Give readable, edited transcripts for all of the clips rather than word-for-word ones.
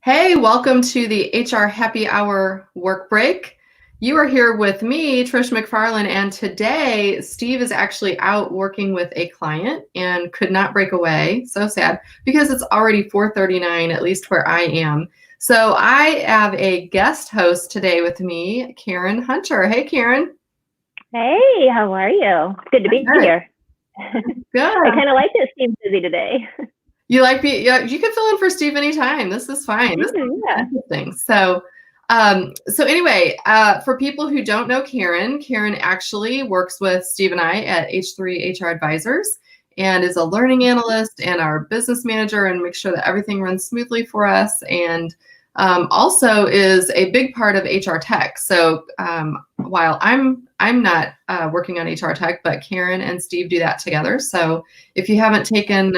Hey, welcome to the HR Happy Hour work break. You are here with me, Trish McFarland, and today Steve is actually out working with a client and could not break away. So sad because it's already 4:39, at least where I am. So I have a guest host today with me, Karen Hunter. Hey, Karen. Hey, how are you? Good to be Good. here. Good. I kind of like this Steve's busy today. You like me? Yeah, you can fill in for Steve anytime. This is fine. This is Yeah. interesting. So anyway, for people who don't know Karen, Karen actually works with Steve and I at H3 HR Advisors and is a learning analyst and our business manager and makes sure that everything runs smoothly for us. And also is a big part of HR tech. So while I'm not working on HR tech, but Karen and Steve do that together. So if you haven't taken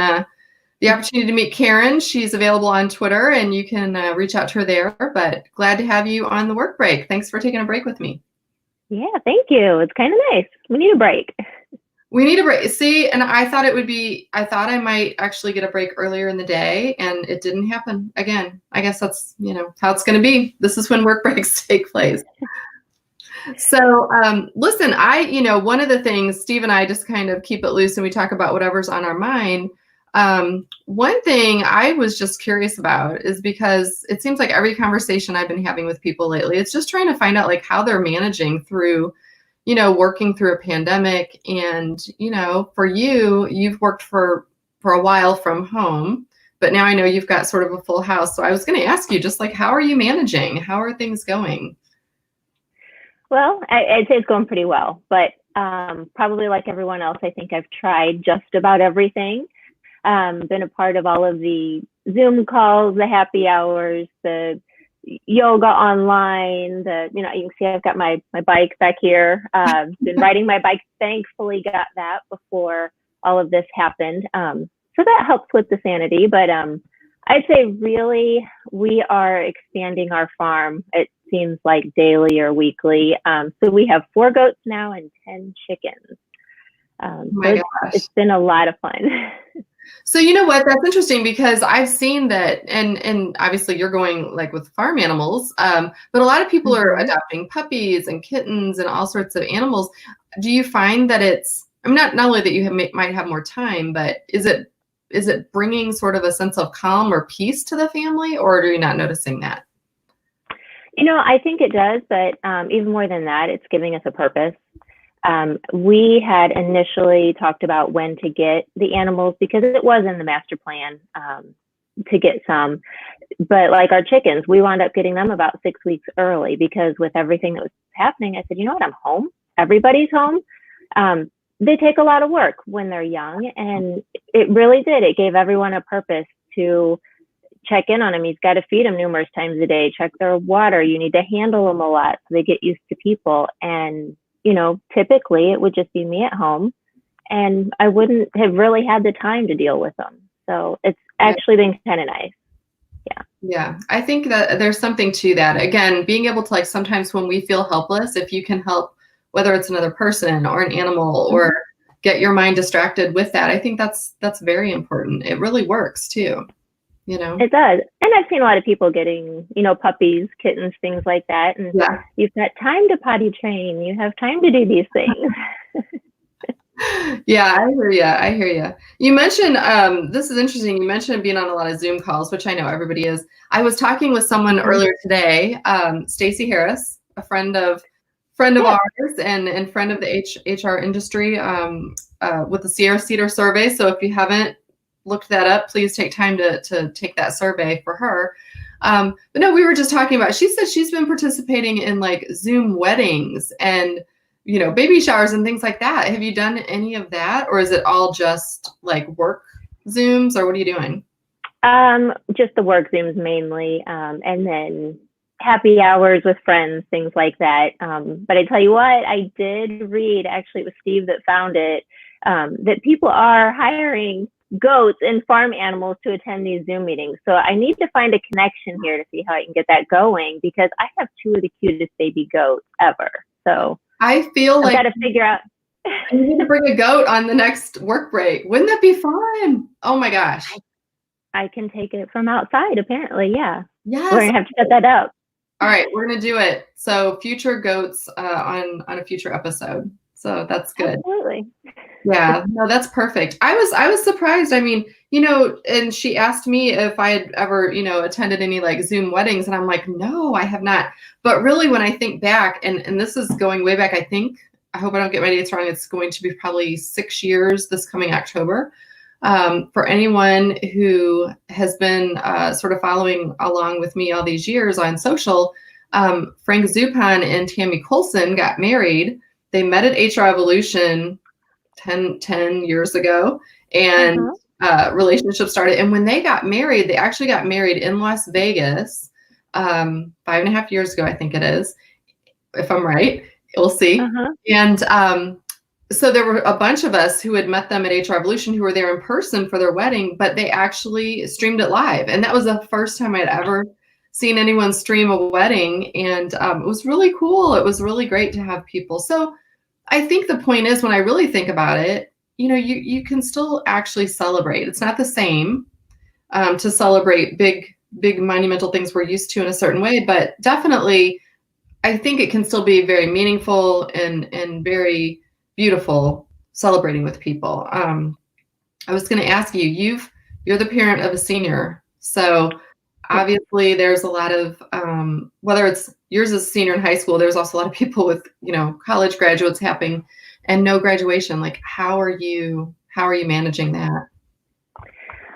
the opportunity to meet Karen, she's available on Twitter and you can reach out to her there, but glad to have you on the work break. Thanks for taking a break with me. Yeah, thank you. It's kind of nice. We need a break. We need a break. See, and I thought I might actually get a break earlier in the day and it didn't happen again. I guess that's, how it's going to be. This is when work breaks take place. So listen, one of the things, Steve and I just kind of keep it loose and we talk about whatever's on our mind. One thing I was just curious about is because it seems like every conversation I've been having with people lately, it's just trying to find out like how they're managing through, working through a pandemic. And, for you've worked for a while from home, but now I know you've got sort of a full house. So I was going to ask you just like, how are you managing? How are things going? Well, I'd say it's going pretty well, but probably like everyone else, I think I've tried just about everything. Been a part of all of the Zoom calls, the happy hours, the yoga online, you can see I've got my bike back here. Been riding my bike, thankfully got that before all of this happened. So that helps with the sanity, but I'd say really we are expanding our farm. It seems like daily or weekly. So we have 4 goats now and 10 chickens. It's been a lot of fun. So you know what? That's interesting because I've seen that, and obviously you're going like with farm animals, but a lot of people are adopting puppies and kittens and all sorts of animals. Do you find that not only that you might have more time, but is it bringing sort of a sense of calm or peace to the family, or are you not noticing that? I think it does, but even more than that, it's giving us a purpose. We had initially talked about when to get the animals because it was in the master plan to get some. But like our chickens, we wound up getting them about 6 weeks early because with everything that was happening, I said, you know what, I'm home. Everybody's home. They take a lot of work when they're young. And it really did. It gave everyone a purpose to check in on them. You've got to feed them numerous times a day, check their water. You need to handle them a lot so they get used to people. And typically it would just be me at home and I wouldn't have really had the time to deal with them. So it's actually been kind of nice. Yeah. Yeah. I think that there's something to that. Again, being able to sometimes when we feel helpless, if you can help, whether it's another person or an animal or get your mind distracted with that, I think that's very important. It really works too. It does. And I've seen a lot of people getting, puppies, kittens, things like that. And you've got time to potty train. You have time to do these things. Yeah, I hear you. You mentioned, this is interesting. You mentioned being on a lot of Zoom calls, which I know everybody is. I was talking with someone earlier today, Stacey Harris, a friend of ours and friend of the HR industry with the Sierra Cedar survey. So if you haven't looked that up, please take time to take that survey for her. But no, we were just talking about, she said she's been participating in like Zoom weddings and, baby showers and things like that. Have you done any of that? Or is it all just like work Zooms or what are you doing? Just the work Zooms mainly. And then happy hours with friends, things like that. But I tell you what, I did read, actually it was Steve that found it, that people are hiring goats and farm animals to attend these Zoom meetings. So I need to find a connection here to see how I can get that going because I have 2 of the cutest baby goats ever. So I feel like I've got to figure out. You need to bring a goat on the next work break. Wouldn't that be fun? Oh my gosh. I can take it from outside, apparently. Yeah. Yes. We're going to have to set that up. All right, we're gonna do it. So future goats on a future episode. So that's good. Absolutely. Yeah, no, that's perfect. I was surprised. I mean, and she asked me if I had ever, attended any like Zoom weddings, and I'm like, no, I have not. But really, when I think back, and this is going way back, I hope I don't get my dates wrong. It's going to be probably 6 years this coming October. For anyone who has been sort of following along with me all these years on social, Frank Zupan and Tammy Colson got married. They met at HR Evolution 10 years ago, and relationship started. And when they got married, they actually got married in Las Vegas 5.5 years ago, I think it is, if I'm right. We'll see. And so there were a bunch of us who had met them at HR Evolution who were there in person for their wedding, but they actually streamed it live. And that was the first time I'd ever seen anyone stream a wedding. And it was really cool. It was really great to have people. So I think the point is, when I really think about it, you can still actually celebrate. It's not the same to celebrate big monumental things we're used to in a certain way, but definitely I think it can still be very meaningful and very beautiful celebrating with people. I was going to ask you, you're the parent of a senior, so obviously there's a lot of whether it's yours is senior in high school, there's also a lot of people with college graduates happening and no graduation. Like, how are you managing that?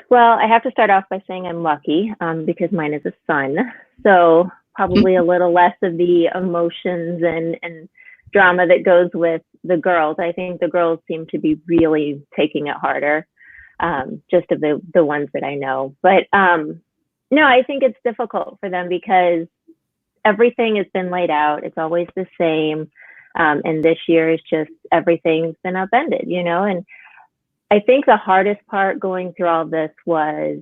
Well, I have to start off by saying I'm lucky because mine is a son, so probably a little less of the emotions and drama that goes with the girls. I think the girls seem to be really taking it harder, just of the ones that I know. But no, I think it's difficult for them because everything has been laid out. It's always the same. And this year is just, everything's been upended, and I think the hardest part going through all this was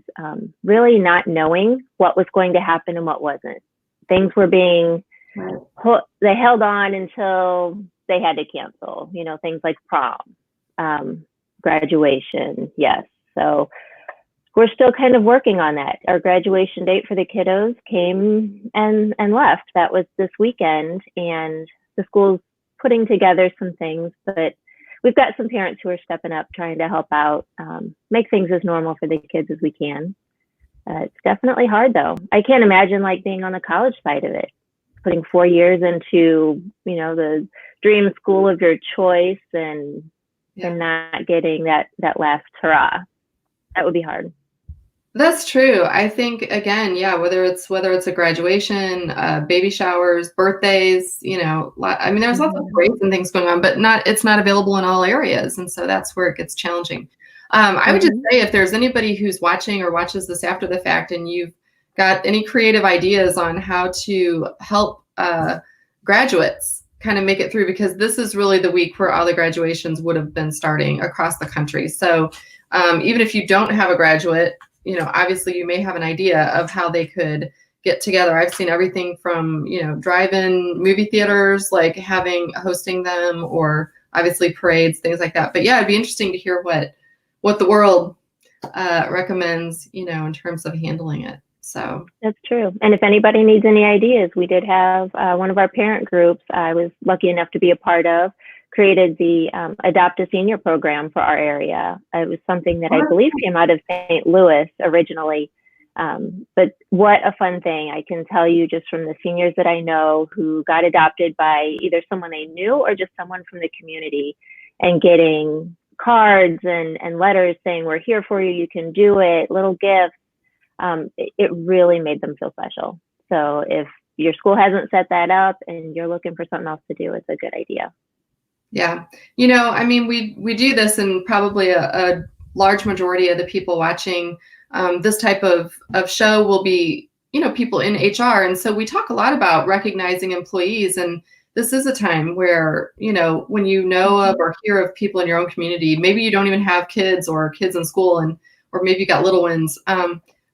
really not knowing what was going to happen and what wasn't. Things were being, they held on until they had to cancel, things like prom, graduation. Yes. So we're still kind of working on that. Our graduation date for the kiddos came and left. That was this weekend, and the school's putting together some things, but we've got some parents who are stepping up, trying to help out, make things as normal for the kids as we can. It's definitely hard though. I can't imagine like being on the college side of it, putting 4 years into, the dream school of your choice and not getting that last hurrah. That would be hard. That's true. I think, again, whether it's a graduation, baby showers, birthdays, there's lots of parades and things going on, but it's not available in all areas. And so that's where it gets challenging. I would just say, if there's anybody who's watching or watches this after the fact and you've got any creative ideas on how to help graduates kind of make it through, because this is really the week where all the graduations would have been starting across the country. So even if you don't have a graduate, obviously you may have an idea of how they could get together. I've seen everything from, drive-in movie theaters, like hosting them, or obviously parades, things like that. But yeah, it'd be interesting to hear what the world recommends, in terms of handling it. So that's true. And if anybody needs any ideas, we did have one of our parent groups I was lucky enough to be a part of, created the Adopt a Senior program for our area. It was something that I believe came out of St. Louis originally. But what a fun thing. I can tell you just from the seniors that I know who got adopted by either someone they knew or just someone from the community, and getting cards and letters saying, we're here for you, you can do it, little gifts. It really made them feel special. So if your school hasn't set that up and you're looking for something else to do, it's a good idea. Yeah. We do this, and probably a large majority of the people watching this type of show will be, people in HR. And so we talk a lot about recognizing employees. And this is a time where, when you know of or hear of people in your own community, maybe you don't even have kids or kids in school, or maybe you got little ones,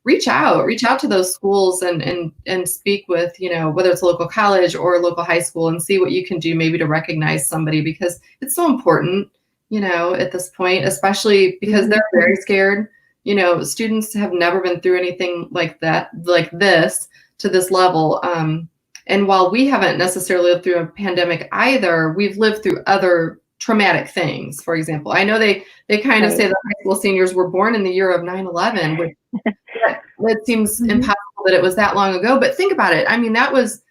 reach out to those schools and speak with, whether it's a local college or a local high school, and see what you can do maybe to recognize somebody, because it's so important, at this point, especially because they're very scared students have never been through anything like that, like this, to this level. And while we haven't necessarily lived through a pandemic either, we've lived through other traumatic things. For example, I know they kind of say that high school seniors were born in the year of 9/11, which that seems impossible that it was that long ago. But think about it. I mean, that was,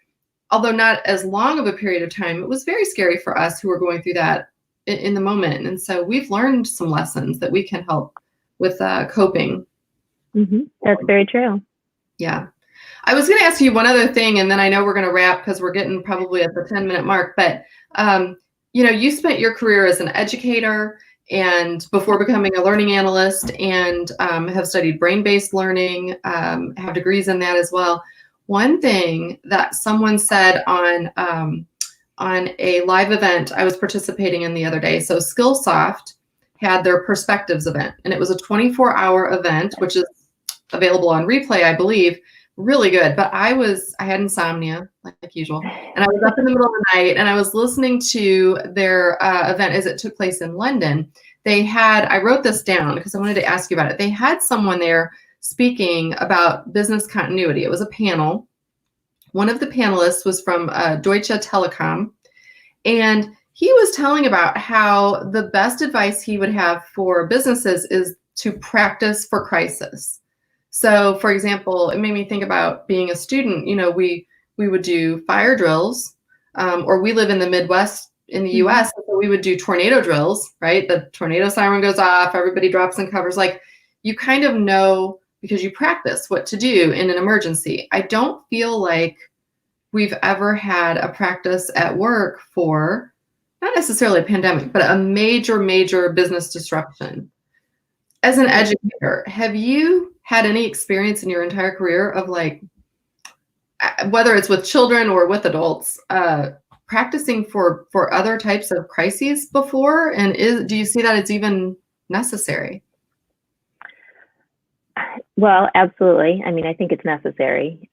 although not as long of a period of time, it was very scary for us who were going through that in the moment. And so we've learned some lessons that we can help with coping. That's very true. Yeah. I was going to ask you one other thing, and then I know we're going to wrap because we're getting probably at the 10-minute mark. But, you spent your career as an educator and before becoming a learning analyst, and have studied brain-based learning, have degrees in that as well. One thing that someone said on a live event I was participating in the other day, so Skillsoft had their Perspectives event, and it was a 24-hour event, which is available on replay, I believe. Really good. But I had insomnia, like usual, and I was up in the middle of the night, and I was listening to their event as it took place in London. I wrote this down because I wanted to ask you about it. They had someone there speaking about business continuity. It was a panel. One of the panelists was from Deutsche Telekom, and he was telling about how the best advice he would have for businesses is to practice for crisis. So, for example, it made me think about being a student. We would do fire drills, or we live in the Midwest in the U.S., so we would do tornado drills, right? The tornado siren goes off, everybody drops and covers. Like, you kind of know because you practice what to do in an emergency. I don't feel like we've ever had a practice at work for not necessarily a pandemic, but a major, major business disruption. As an educator, have you had any experience in your entire career of, like, whether it's with children or with adults, practicing for other types of crises before? And do you see that it's even necessary? Well, absolutely. I mean, I think it's necessary.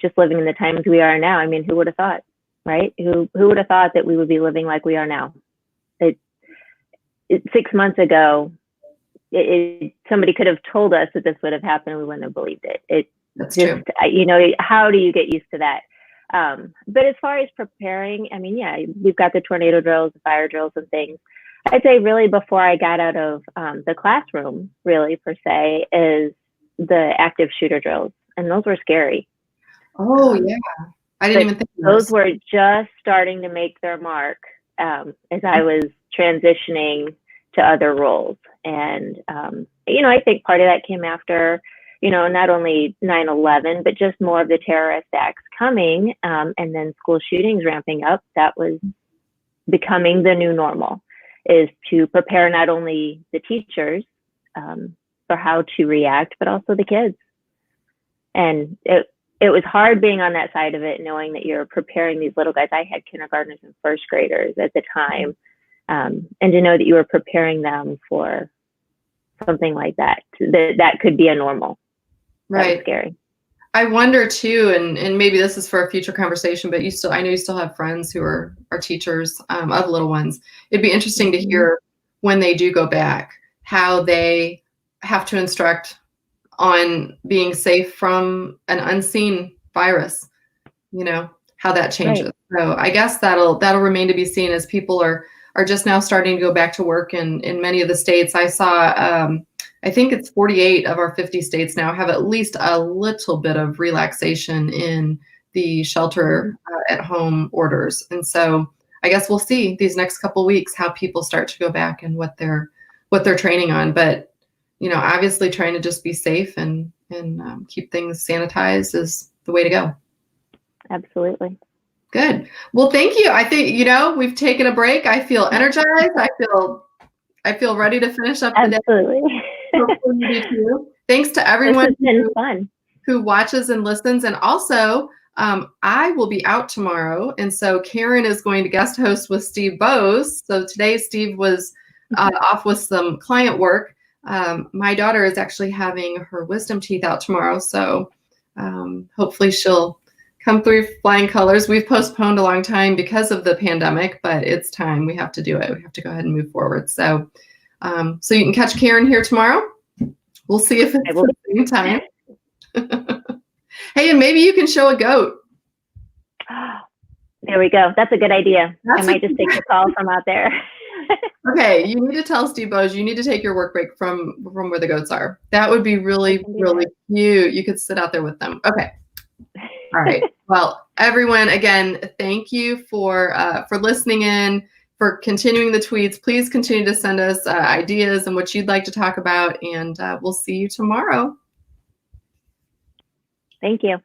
Just living in the times we are now. I mean, who would have thought, right? Who would have thought that we would be living like we are now? 6 months ago, somebody could have told us that this would have happened and we wouldn't have believed it. That's true. How do you get used to that? But as far as preparing, I mean, yeah, we've got the tornado drills, the fire drills and things. I'd say really before I got out of the classroom, really per se, is the active shooter drills. And those were scary. Oh, yeah. I didn't even think of those were just starting to make their mark as I was transitioning to other roles. And, I think part of that came after, not only 9/11, but just more of the terrorist acts coming, and then school shootings ramping up. That was becoming the new normal, is to prepare not only the teachers for how to react, but also the kids. And it was hard being on that side of it, knowing that you're preparing these little guys. I had kindergartners and first graders at the time. And to know that you were preparing them for something like that could be a normal. Right. That was scary. I wonder too, and maybe this is for a future conversation, but I know you still have friends who are teachers of little ones. It'd be interesting to hear when they do go back, how they have to instruct on being safe from an unseen virus, how that changes. Right. So I guess that'll remain to be seen as people are just now starting to go back to work in many of the states. I saw, I think it's 48 of our 50 states now have at least a little bit of relaxation in the shelter at home orders. And so I guess we'll see these next couple of weeks how people start to go back and what they're training on. But, obviously trying to just be safe and keep things sanitized is the way to go. Absolutely. Good. Well, thank you. I think, we've taken a break. I feel energized. I feel ready to finish up the day. Absolutely. Hopefully you do too. Thanks to everyone who watches and listens. And also, I will be out tomorrow. And so Karen is going to guest host with Steve Bose. So today Steve was off with some client work. My daughter is actually having her wisdom teeth out tomorrow. So hopefully she'll come through flying colors. We've postponed a long time because of the pandemic, but it's time. We have to do it. We have to go ahead and move forward. So you can catch Karen here tomorrow We'll see if it's I will. the same time. Hey, and maybe you can show a goat. There we go. That's a good idea. That's I might just take the call from out there. Okay, you need to tell Steve Boz you need to take your work break from where the goats are. That would be really, really cute. You could sit out there with them. Okay. All right. Well, everyone, again, thank you for listening in, for continuing the tweets. Please continue to send us ideas and what you'd like to talk about, and we'll see you tomorrow. Thank you.